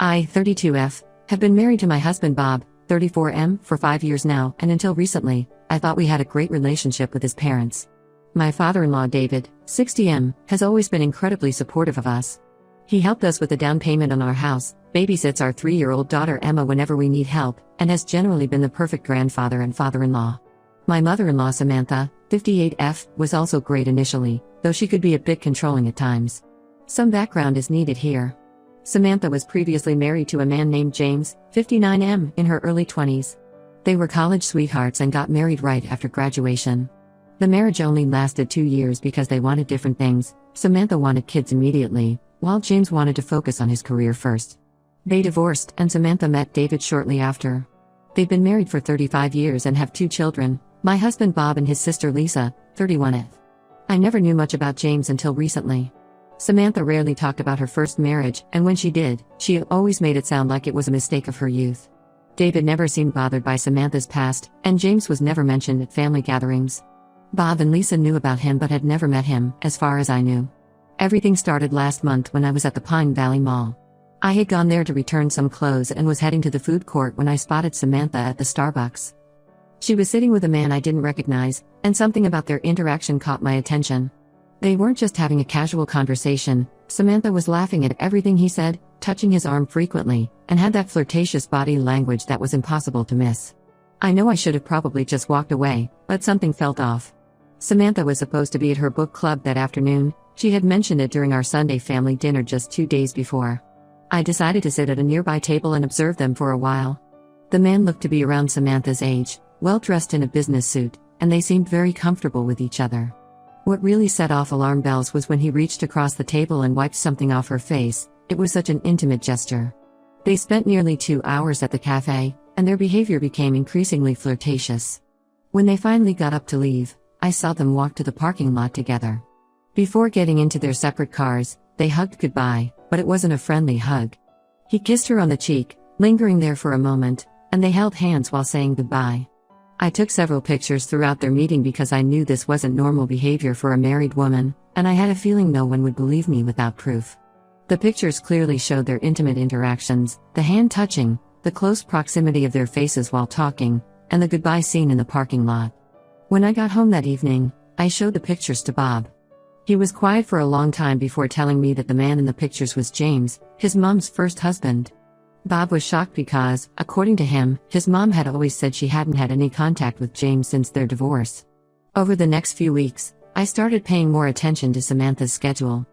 I, 32F, have been married to my husband Bob, 34M, for 5 years now, and until recently, I thought we had a great relationship with his parents. My father-in-law David, 60M, has always been incredibly supportive of us. He helped us with the down payment on our house, babysits our 3-year-old daughter Emma whenever we need help, and has generally been the perfect grandfather and father-in-law. My mother-in-law Samantha, 58F, was also great initially, though she could be a bit controlling at times. Some background is needed here. Samantha was previously married to a man named James, 59M, in her early 20s. They were college sweethearts and got married right after graduation. The marriage only lasted 2 years because they wanted different things. Samantha wanted kids immediately, while James wanted to focus on his career first. They divorced, and Samantha met David shortly after. They've been married for 35 years and have 2 children, my husband Bob and his sister Lisa, 31F. I never knew much about James until recently. Samantha rarely talked about her first marriage, and when she did, she always made it sound like it was a mistake of her youth. David never seemed bothered by Samantha's past, and James was never mentioned at family gatherings. Bob and Lisa knew about him but had never met him, as far as I knew. Everything started last month when I was at the Pine Valley Mall. I had gone there to return some clothes and was heading to the food court when I spotted Samantha at the Starbucks. She was sitting with a man I didn't recognize, and something about their interaction caught my attention. They weren't just having a casual conversation. Samantha was laughing at everything he said, touching his arm frequently, and had that flirtatious body language that was impossible to miss. I know I should have probably just walked away, but something felt off. Samantha was supposed to be at her book club that afternoon. She had mentioned it during our Sunday family dinner just 2 days before. I decided to sit at a nearby table and observe them for a while. The man looked to be around Samantha's age, well dressed in a business suit, and they seemed very comfortable with each other. What really set off alarm bells was when he reached across the table and wiped something off her face. It was such an intimate gesture. They spent nearly 2 hours at the cafe, and their behavior became increasingly flirtatious. When they finally got up to leave, I saw them walk to the parking lot together. Before getting into their separate cars, they hugged goodbye, but it wasn't a friendly hug. He kissed her on the cheek, lingering there for a moment, and they held hands while saying goodbye. I took several pictures throughout their meeting because I knew this wasn't normal behavior for a married woman, and I had a feeling no one would believe me without proof. The pictures clearly showed their intimate interactions, the hand touching, the close proximity of their faces while talking, and the goodbye scene in the parking lot. When I got home that evening, I showed the pictures to Bob. He was quiet for a long time before telling me that the man in the pictures was James, his mom's first husband. Bob was shocked because, according to him, his mom had always said she hadn't had any contact with James since their divorce. Over the next few weeks, I started paying more attention to Samantha's schedule.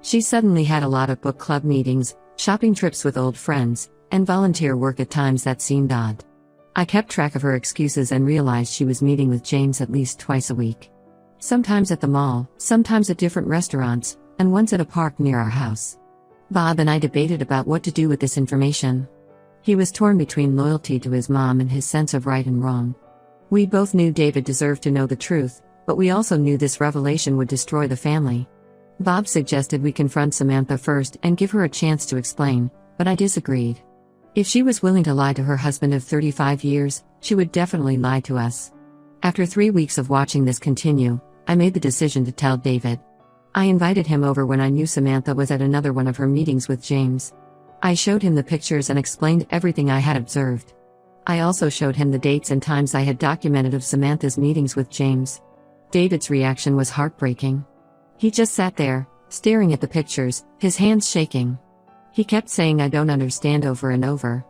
She suddenly had a lot of book club meetings, shopping trips with old friends, and volunteer work at times that seemed odd. I kept track of her excuses and realized she was meeting with James at least twice a week. Sometimes at the mall, sometimes at different restaurants, and once at a park near our house. Bob and I debated about what to do with this information. He was torn between loyalty to his mom and his sense of right and wrong. We both knew David deserved to know the truth, but we also knew this revelation would destroy the family. Bob suggested we confront Samantha first and give her a chance to explain, but I disagreed. If she was willing to lie to her husband of 35 years, she would definitely lie to us. After 3 weeks of watching this continue, I made the decision to tell David. I invited him over when I knew Samantha was at another one of her meetings with James. I showed him the pictures and explained everything I had observed. I also showed him the dates and times I had documented of Samantha's meetings with James. David's reaction was heartbreaking. He just sat there, staring at the pictures, his hands shaking. He kept saying "I don't understand" over and over.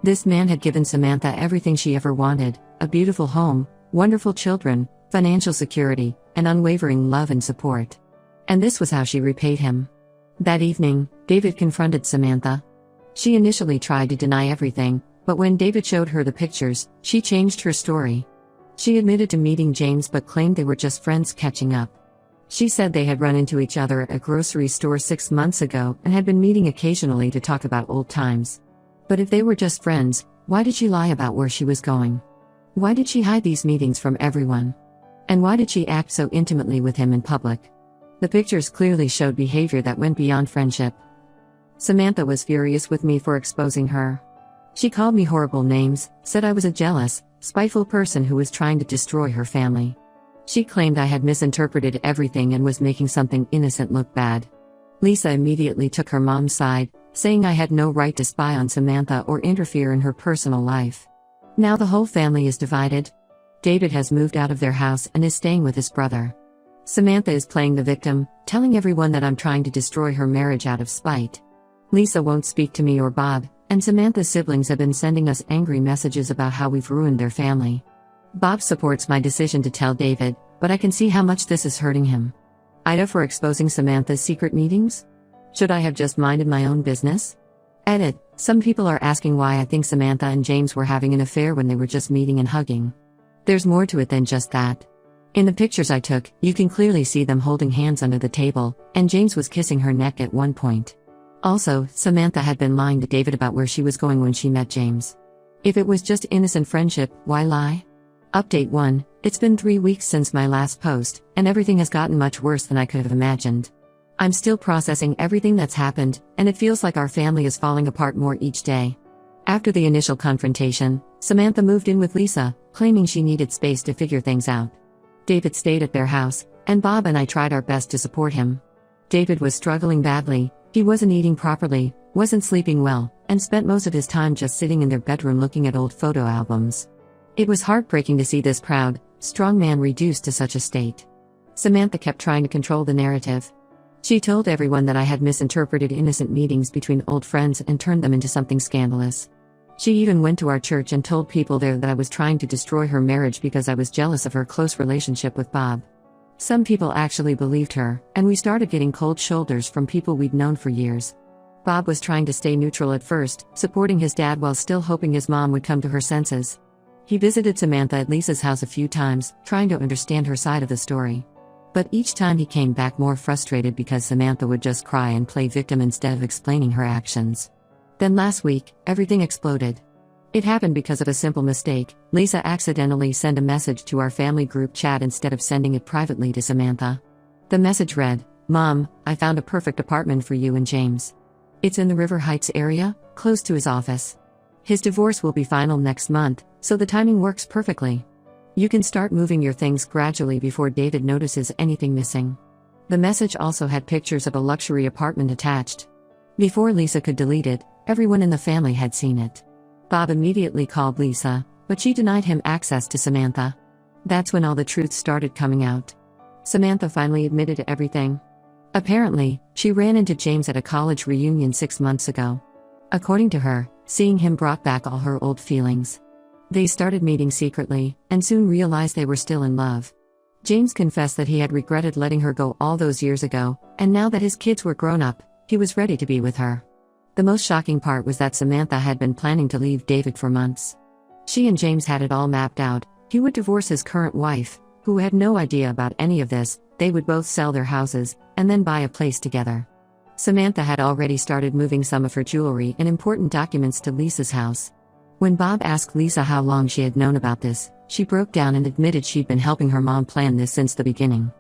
This man had given Samantha everything she ever wanted: a beautiful home, wonderful children, financial security, and unwavering love and support. And this was how she repaid him. That evening, David confronted Samantha. She initially tried to deny everything, but when David showed her the pictures, she changed her story. She admitted to meeting James but claimed they were just friends catching up. She said they had run into each other at a grocery store 6 months ago and had been meeting occasionally to talk about old times. But if they were just friends, why did she lie about where she was going? Why did she hide these meetings from everyone? And why did she act so intimately with him in public? The pictures clearly showed behavior that went beyond friendship. Samantha was furious with me for exposing her. She called me horrible names, said I was a jealous, spiteful person who was trying to destroy her family. She claimed I had misinterpreted everything and was making something innocent look bad. Lisa immediately took her mom's side, saying I had no right to spy on Samantha or interfere in her personal life. Now the whole family is divided. David has moved out of their house and is staying with his brother. Samantha is playing the victim, telling everyone that I'm trying to destroy her marriage out of spite. Lisa won't speak to me or Bob, and Samantha's siblings have been sending us angry messages about how we've ruined their family. Bob supports my decision to tell David, but I can see how much this is hurting him. Ida for exposing Samantha's secret meetings? Should I have just minded my own business? Edit. Some people are asking why I think Samantha and James were having an affair when they were just meeting and hugging. There's more to it than just that. In the pictures I took, you can clearly see them holding hands under the table, and James was kissing her neck at one point. Also, Samantha had been lying to David about where she was going when she met James. If it was just innocent friendship, why lie? Update 1. It's been 3 weeks since my last post, and everything has gotten much worse than I could have imagined. I'm still processing everything that's happened, and it feels like our family is falling apart more each day. After the initial confrontation, Samantha moved in with Lisa, claiming she needed space to figure things out. David stayed at their house, and Bob and I tried our best to support him. David was struggling badly, he wasn't eating properly, wasn't sleeping well, and spent most of his time just sitting in their bedroom looking at old photo albums. It was heartbreaking to see this proud, strong man reduced to such a state. Samantha kept trying to control the narrative. She told everyone that I had misinterpreted innocent meetings between old friends and turned them into something scandalous. She even went to our church and told people there that I was trying to destroy her marriage because I was jealous of her close relationship with Bob. Some people actually believed her, and we started getting cold shoulders from people we'd known for years. Bob was trying to stay neutral at first, supporting his dad while still hoping his mom would come to her senses. He visited Samantha at Lisa's house a few times, trying to understand her side of the story. But each time he came back more frustrated because Samantha would just cry and play victim instead of explaining her actions. Then last week, everything exploded. It happened because of a simple mistake. Lisa accidentally sent a message to our family group chat instead of sending it privately to Samantha. The message read, "Mom, I found a perfect apartment for you and James. It's in the River Heights area, close to his office. His divorce will be final next month, so the timing works perfectly. You can start moving your things gradually before David notices anything missing." The message also had pictures of a luxury apartment attached. Before Lisa could delete it, everyone in the family had seen it. Bob immediately called Lisa, but she denied him access to Samantha. That's when all the truth started coming out. Samantha finally admitted to everything. Apparently, she ran into James at a college reunion 6 months ago. According to her, seeing him brought back all her old feelings. They started meeting secretly, and soon realized they were still in love. James confessed that he had regretted letting her go all those years ago, and now that his kids were grown up, he was ready to be with her. The most shocking part was that Samantha had been planning to leave David for months. She and James had it all mapped out. He would divorce his current wife, who had no idea about any of this. They would both sell their houses, and then buy a place together. Samantha had already started moving some of her jewelry and important documents to Lisa's house. When Bob asked Lisa how long she had known about this, she broke down and admitted she'd been helping her mom plan this since the beginning.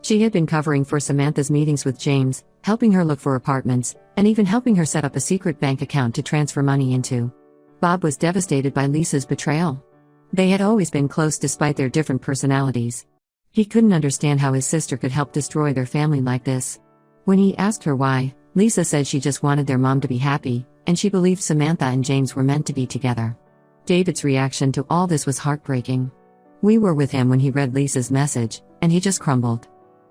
She had been covering for Samantha's meetings with James, helping her look for apartments, and even helping her set up a secret bank account to transfer money into. Bob was devastated by Lisa's betrayal. They had always been close despite their different personalities. He couldn't understand how his sister could help destroy their family like this. When he asked her why, Lisa said she just wanted their mom to be happy, and she believed Samantha and James were meant to be together. David's reaction to all this was heartbreaking. We were with him when he read Lisa's message, and he just crumbled.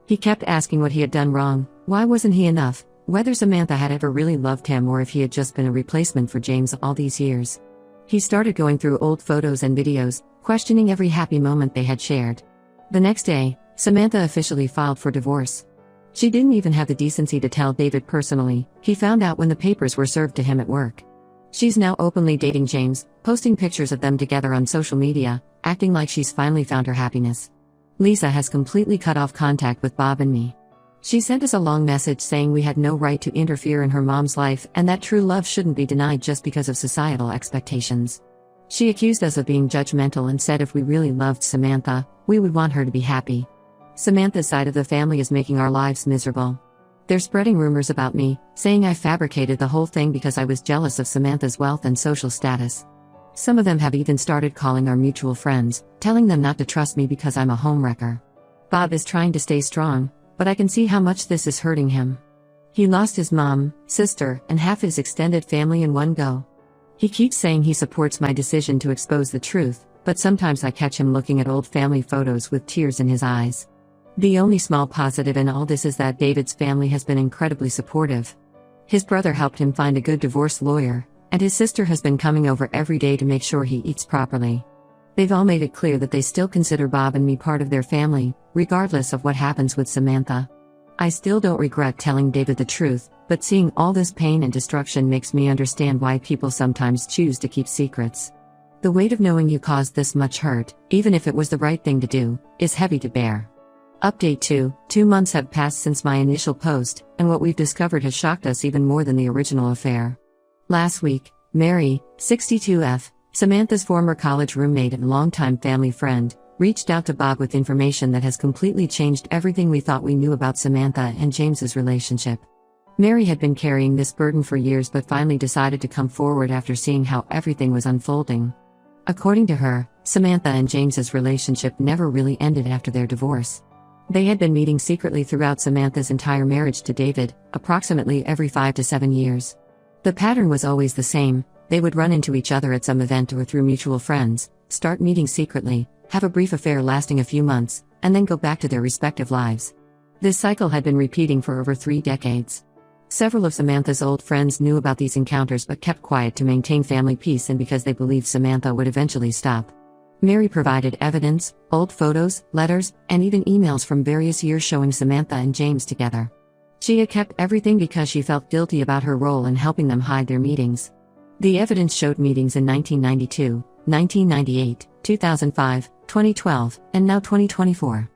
He kept asking what he had done wrong, why wasn't he enough, whether Samantha had ever really loved him or if he had just been a replacement for James all these years. He started going through old photos and videos, questioning every happy moment they had shared. The next day, Samantha officially filed for divorce. She didn't even have the decency to tell David personally. He found out when the papers were served to him at work. She's now openly dating James, posting pictures of them together on social media, acting like she's finally found her happiness. Lisa has completely cut off contact with Bob and me. She sent us a long message saying we had no right to interfere in her mom's life and that true love shouldn't be denied just because of societal expectations. She accused us of being judgmental and said if we really loved Samantha, we would want her to be happy. Samantha's side of the family is making our lives miserable. They're spreading rumors about me, saying I fabricated the whole thing because I was jealous of Samantha's wealth and social status. Some of them have even started calling our mutual friends, telling them not to trust me because I'm a homewrecker. Bob is trying to stay strong, but I can see how much this is hurting him. He lost his mom, sister, and half his extended family in one go. He keeps saying he supports my decision to expose the truth, but sometimes I catch him looking at old family photos with tears in his eyes. The only small positive in all this is that David's family has been incredibly supportive. His brother helped him find a good divorce lawyer, and his sister has been coming over every day to make sure he eats properly. They've all made it clear that they still consider Bob and me part of their family, regardless of what happens with Samantha. I still don't regret telling David the truth, but seeing all this pain and destruction makes me understand why people sometimes choose to keep secrets. The weight of knowing you caused this much hurt, even if it was the right thing to do, is heavy to bear. Update 2: 2 months have passed since my initial post, and what we've discovered has shocked us even more than the original affair. Last week, Mary, 62F, Samantha's former college roommate and longtime family friend, reached out to Bob with information that has completely changed everything we thought we knew about Samantha and James's relationship. Mary had been carrying this burden for years but finally decided to come forward after seeing how everything was unfolding. According to her, Samantha and James's relationship never really ended after their divorce. They had been meeting secretly throughout Samantha's entire marriage to David, approximately every 5 to 7 years. The pattern was always the same: they would run into each other at some event or through mutual friends, start meeting secretly, have a brief affair lasting a few months, and then go back to their respective lives. This cycle had been repeating for over 3 decades. Several of Samantha's old friends knew about these encounters but kept quiet to maintain family peace and because they believed Samantha would eventually stop. Mary provided evidence, old photos, letters, and even emails from various years showing Samantha and James together. She had kept everything because she felt guilty about her role in helping them hide their meetings. The evidence showed meetings in 1992, 1998, 2005, 2012, and now 2024.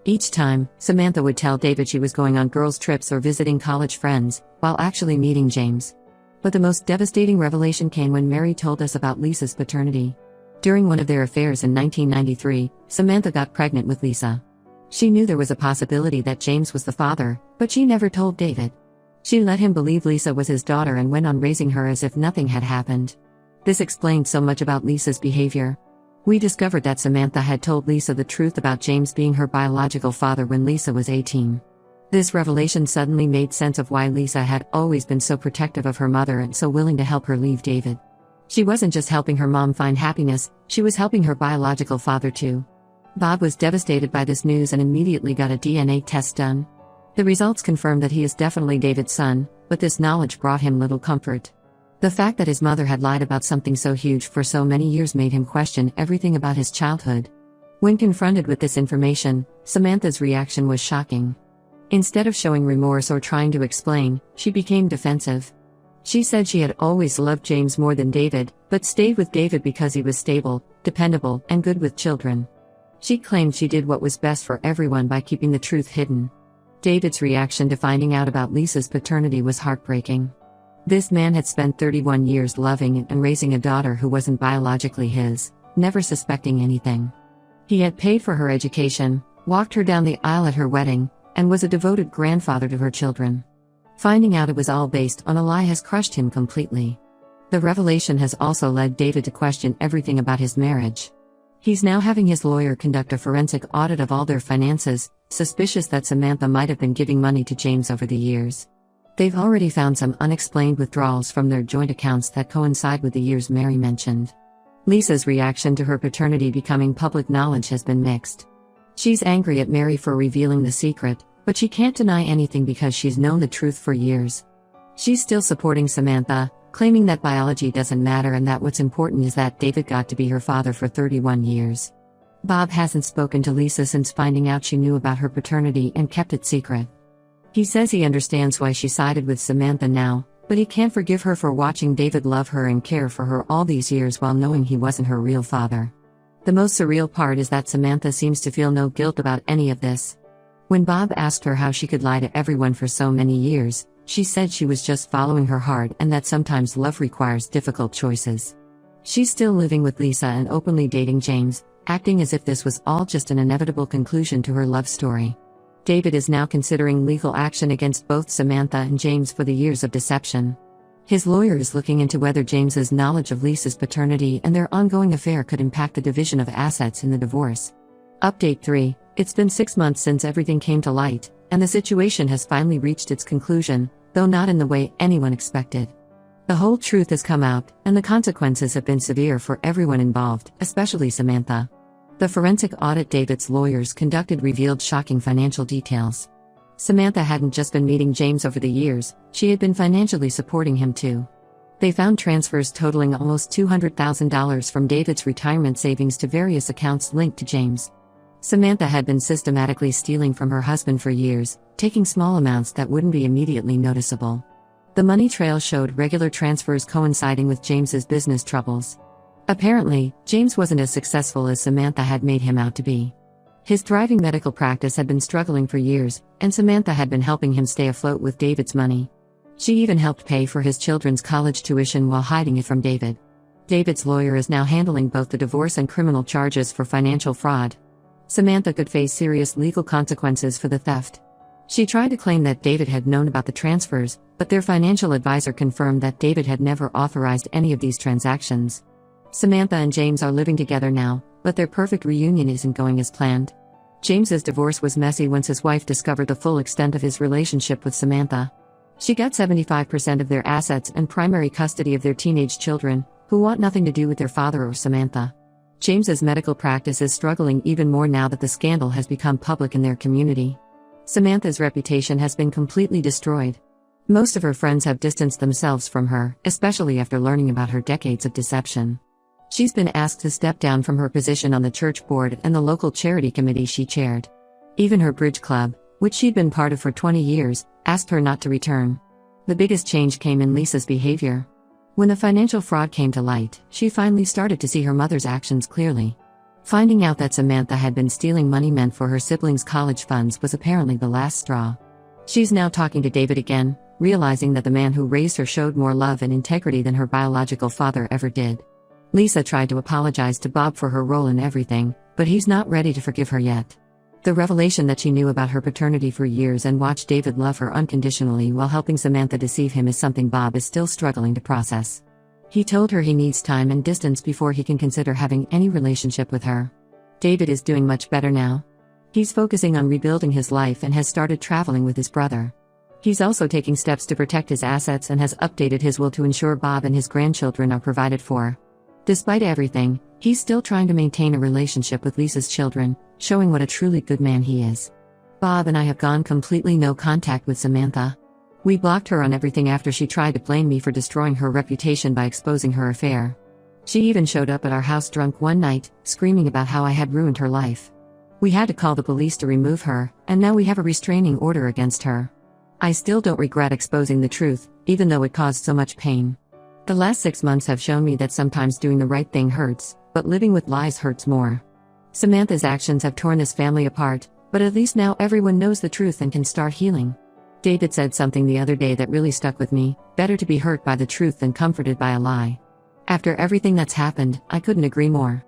Each time, Samantha would tell David she was going on girls' trips or visiting college friends, while actually meeting James. But the most devastating revelation came when Mary told us about Lisa's paternity. During one of their affairs in 1993, Samantha got pregnant with Lisa. She knew there was a possibility that James was the father, but she never told David. She let him believe Lisa was his daughter and went on raising her as if nothing had happened. This explained so much about Lisa's behavior. We discovered that Samantha had told Lisa the truth about James being her biological father when Lisa was 18. This revelation suddenly made sense of why Lisa had always been so protective of her mother and so willing to help her leave David. She wasn't just helping her mom find happiness, she was helping her biological father too. Bob was devastated by this news and immediately got a DNA test done. The results confirmed that he is definitely David's son, but this knowledge brought him little comfort. The fact that his mother had lied about something so huge for so many years made him question everything about his childhood. When confronted with this information, Samantha's reaction was shocking. Instead of showing remorse or trying to explain, she became defensive. She said she had always loved James more than David, but stayed with David because he was stable, dependable, and good with children. She claimed she did what was best for everyone by keeping the truth hidden. David's reaction to finding out about Lisa's paternity was heartbreaking. This man had spent 31 years loving and raising a daughter who wasn't biologically his, never suspecting anything. He had paid for her education, walked her down the aisle at her wedding, and was a devoted grandfather to her children. Finding out it was all based on a lie has crushed him completely. The revelation has also led David to question everything about his marriage. He's now having his lawyer conduct a forensic audit of all their finances, suspicious that Samantha might have been giving money to James over the years. They've already found some unexplained withdrawals from their joint accounts that coincide with the years Mary mentioned. Lisa's reaction to her paternity becoming public knowledge has been mixed. She's angry at Mary for revealing the secret, but she can't deny anything because she's known the truth for years. She's still supporting Samantha, claiming that biology doesn't matter and that what's important is that David got to be her father for 31 years. Bob hasn't spoken to Lisa since finding out she knew about her paternity and kept it secret. He says he understands why she sided with Samantha now, but he can't forgive her for watching David love her and care for her all these years while knowing he wasn't her real father. The most surreal part is that Samantha seems to feel no guilt about any of this. When Bob asked her how she could lie to everyone for so many years, she said she was just following her heart and that sometimes love requires difficult choices. She's still living with Lisa and openly dating James, acting as if this was all just an inevitable conclusion to her love story. David is now considering legal action against both Samantha and James for the years of deception. His lawyer is looking into whether James's knowledge of Lisa's paternity and their ongoing affair could impact the division of assets in the divorce. Update 3: It's been 6 months since everything came to light, and the situation has finally reached its conclusion, though not in the way anyone expected. The whole truth has come out, and the consequences have been severe for everyone involved, especially Samantha. The forensic audit David's lawyers conducted revealed shocking financial details. Samantha hadn't just been meeting James over the years, she had been financially supporting him too. They found transfers totaling almost $200,000 from David's retirement savings to various accounts linked to James. Samantha had been systematically stealing from her husband for years, taking small amounts that wouldn't be immediately noticeable. The money trail showed regular transfers coinciding with James's business troubles. Apparently, James wasn't as successful as Samantha had made him out to be. His thriving medical practice had been struggling for years, and Samantha had been helping him stay afloat with David's money. She even helped pay for his children's college tuition while hiding it from David. David's lawyer is now handling both the divorce and criminal charges for financial fraud. Samantha could face serious legal consequences for the theft. She tried to claim that David had known about the transfers, but their financial advisor confirmed that David had never authorized any of these transactions. Samantha and James are living together now, but their perfect reunion isn't going as planned. James's divorce was messy once his wife discovered the full extent of his relationship with Samantha. She got 75% of their assets and primary custody of their teenage children, who want nothing to do with their father or Samantha. James's medical practice is struggling even more now that the scandal has become public in their community. Samantha's reputation has been completely destroyed. Most of her friends have distanced themselves from her, especially after learning about her decades of deception. She's been asked to step down from her position on the church board and the local charity committee she chaired. Even her bridge club, which she'd been part of for 20 years, asked her not to return. The biggest change came in Lisa's behavior. When the financial fraud came to light, she finally started to see her mother's actions clearly. Finding out that Samantha had been stealing money meant for her siblings' college funds was apparently the last straw. She's now talking to David again, realizing that the man who raised her showed more love and integrity than her biological father ever did. Lisa tried to apologize to Bob for her role in everything, but he's not ready to forgive her yet. The revelation that she knew about her paternity for years and watched David love her unconditionally while helping Samantha deceive him is something Bob is still struggling to process. He told her he needs time and distance before he can consider having any relationship with her. David is doing much better now. He's focusing on rebuilding his life and has started traveling with his brother. He's also taking steps to protect his assets and has updated his will to ensure Bob and his grandchildren are provided for. Despite everything, he's still trying to maintain a relationship with Lisa's children, showing what a truly good man he is. Bob and I have gone completely no contact with Samantha. We blocked her on everything after she tried to blame me for destroying her reputation by exposing her affair. She even showed up at our house drunk one night, screaming about how I had ruined her life. We had to call the police to remove her, and now we have a restraining order against her. I still don't regret exposing the truth, even though it caused so much pain. The last 6 months have shown me that sometimes doing the right thing hurts, but living with lies hurts more. Samantha's actions have torn this family apart, but at least now everyone knows the truth and can start healing. David said something the other day that really stuck with me: better to be hurt by the truth than comforted by a lie. After everything that's happened, I couldn't agree more.